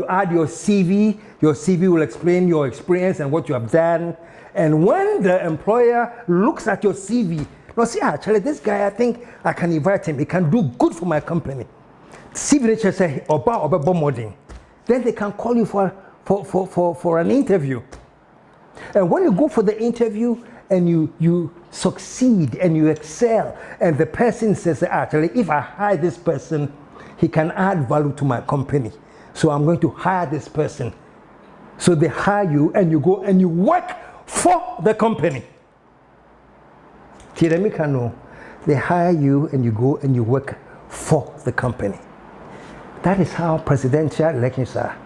you add your CV will explain your experience and what you have done. And when the employer looks at your CV, they'll say, actually, this guy, I think I can invite him. He can do good for my company. CV say, Oba, then they can call you for an interview. And when you go for the interview and you succeed and you excel, and the person says, actually, if I hire this person, he can add value to my company. So I'm going to hire this person. So they hire you and you go and you work for the company. They hire you and you go and you work for the company. That is how presidential elections are.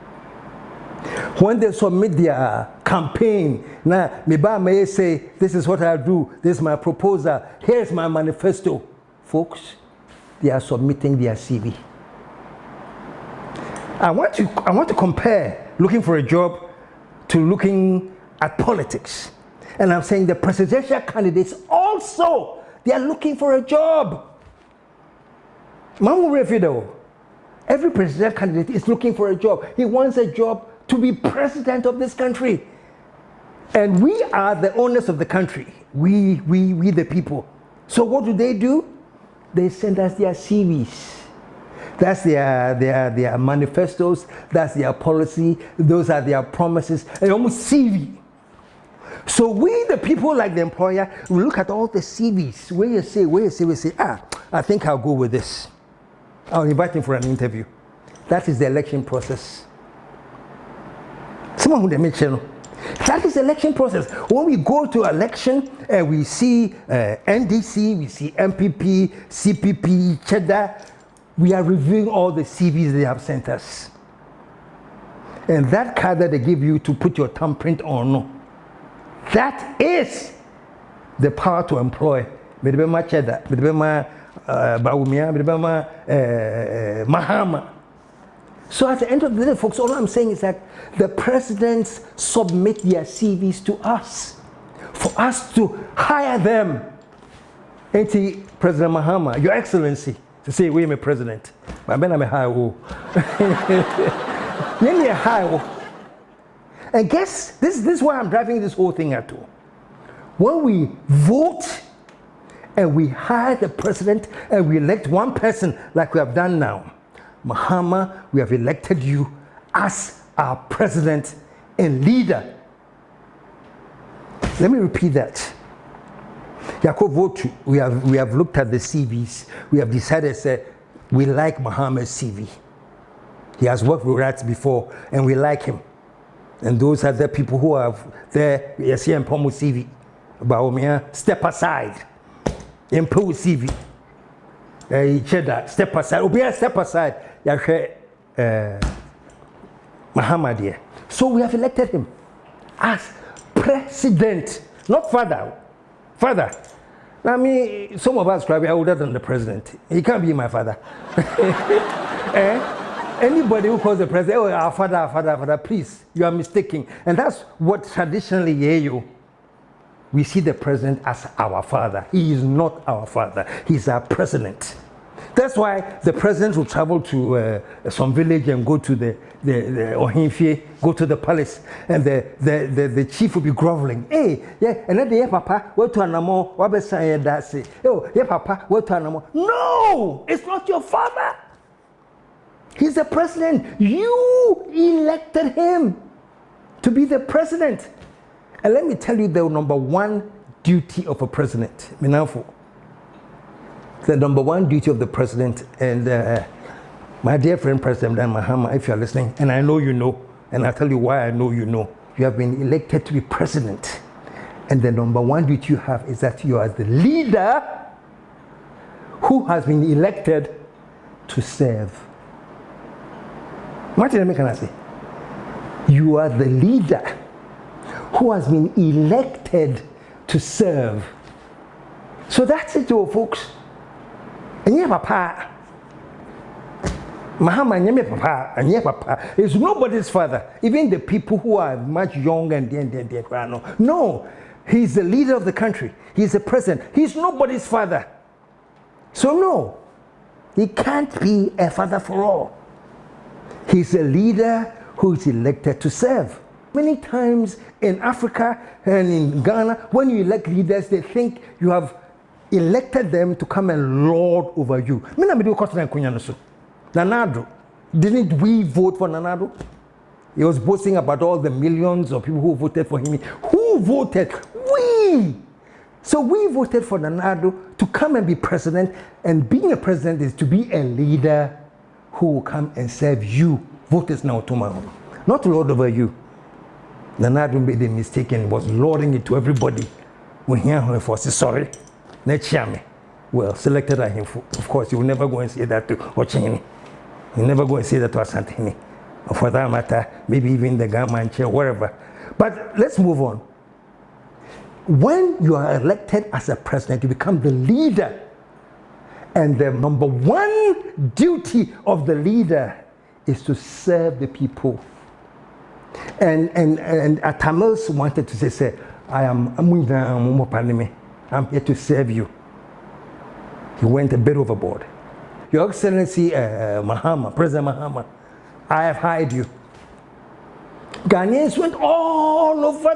When they submit their campaign, now Miba may say, this is what I'll do, this is my proposal, here's my manifesto. Folks, they are submitting their CV. I want to compare looking for a job to looking at politics. And I'm saying the presidential candidates also, they are looking for a job. Every presidential candidate is looking for a job. He wants a job to be president of this country. And we are the owners of the country. We the people. So what do? They send us their CVs. That's their manifestos, that's their policy, those are their promises, and almost CV. So we, the people like the employer, we look at all the CVs, where you say, we say, I think I'll go with this. I'll invite him for an interview. That is the election process. Someone who they mention. That is the election process. When we go to election, we see NDC, we see MPP, CPP, Cheddar. We are reviewing all the CVs they have sent us. And that card that they give you to put your thumbprint on, that is the power to employ. Cheddar, Mahama. So at the end of the day, folks, all I'm saying is that the presidents submit their CVs to us for us to hire them. President Mahama, Your Excellency, to say, we are president. But I'm a high. And guess, this is why I'm driving this whole thing at all. When we vote and we hire the president and we elect one person like we have done now, Mahama, we have elected you as our president and leader. Let me repeat that. We have looked at the CVs. We have decided that we like Mahama's CV. He has worked with us before, and we like him. And those are the people who are there. Yes, here in Pomo CV. Baumia, step aside. Improve CV. Cheddar, step aside. Obia, step aside. Mahama dear. So we have elected him as president, not father. Father. I mean, some of us are older than the president. He can't be my father. Anybody who calls the president, oh, our father, please, you are mistaken. And that's what traditionally, we see the president as our father. He is not our father. He's our president. That's why the president will travel to some village and go to the Ohimfie, go to the palace, and the chief will be groveling. Hey, yeah, and then the papa, what to anamo, what be saying that say, oh, yeah, papa, what to anamo. No, it's not your father. He's the president. You elected him to be the president. And let me tell you the number one duty of a president. The number one duty of the president, and my dear friend President Mahama, if you're listening, and I know you know, and I'll tell you why I know you know, you have been elected to be president. And the number one duty you have is that you are the leader who has been elected to serve. What can I say? You are the leader who has been elected to serve. So that's it, folks. And yeah, papa. Mahama, and papa, and yeah, papa. It's nobody's father. Even the people who are much younger and then. No, he's the leader of the country. He's the president. He's nobody's father. So no, he can't be a father for all. He's a leader who is elected to serve. Many times in Africa and in Ghana, when you elect leaders, they think you have elected them to come and lord over you. Nanado, didn't we vote for Nanado? He was boasting about all the millions of people who voted for him. Who voted? We! So we voted for Nanado to come and be president, and being a president is to be a leader who will come and serve you. Voters now tomorrow, not lord over you. Nanado made a mistake and was lording it to everybody. When he for sorry, well, selected at him. Of course, you will never go and say that to Ochini. You never go and say that to Asantini. For that matter, maybe even the government chair, wherever. But let's move on. When you are elected as a president, you become the leader. And the number one duty of the leader is to serve the people. And Tamils wanted to say, I'm here to serve you. He went a bit overboard. Your Excellency Mahama, President Mahama, I have hired you. Ghanaians went all over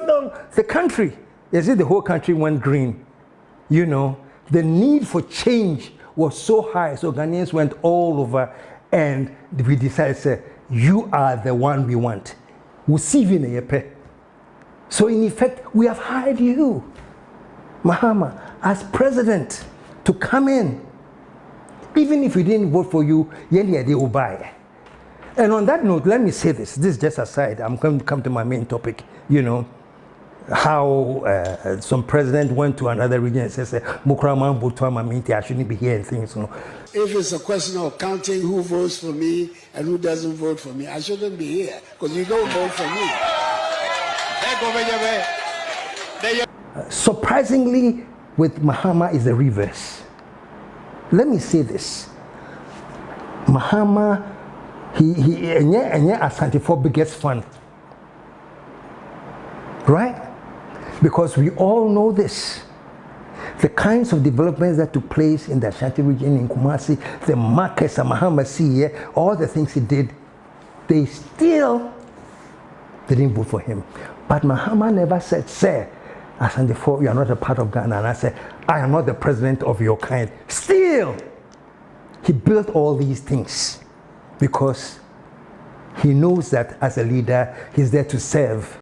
the country. You see, the whole country went green. You know, the need for change was so high, so Ghanaians went all over, and we decided to say, you are the one we want. So in effect, we have hired you, Mahama, as president to come in. Even if we didn't vote for you, they will buy. And on that note, let me say this. This is just aside. I'm going to come to my main topic. You know, how some president went to another region and says, Mukraman Butuama, I shouldn't be here and things. You know. If it's a question of counting who votes for me and who doesn't vote for me, I shouldn't be here because you don't vote for me. Surprisingly, with Mahama is the reverse. Let me say this. Mahama, he Asante for biggest fun. Right? Because we all know this. The kinds of developments that took place in the Ashanti region, in Kumasi, the markets that Mahama see here, all the things he did, they didn't vote for him. But Mahama never said, sir, Asante for you are not a part of Ghana. And I said, I am not the president of your kind. Still, he built all these things because he knows that as a leader, he's there to serve.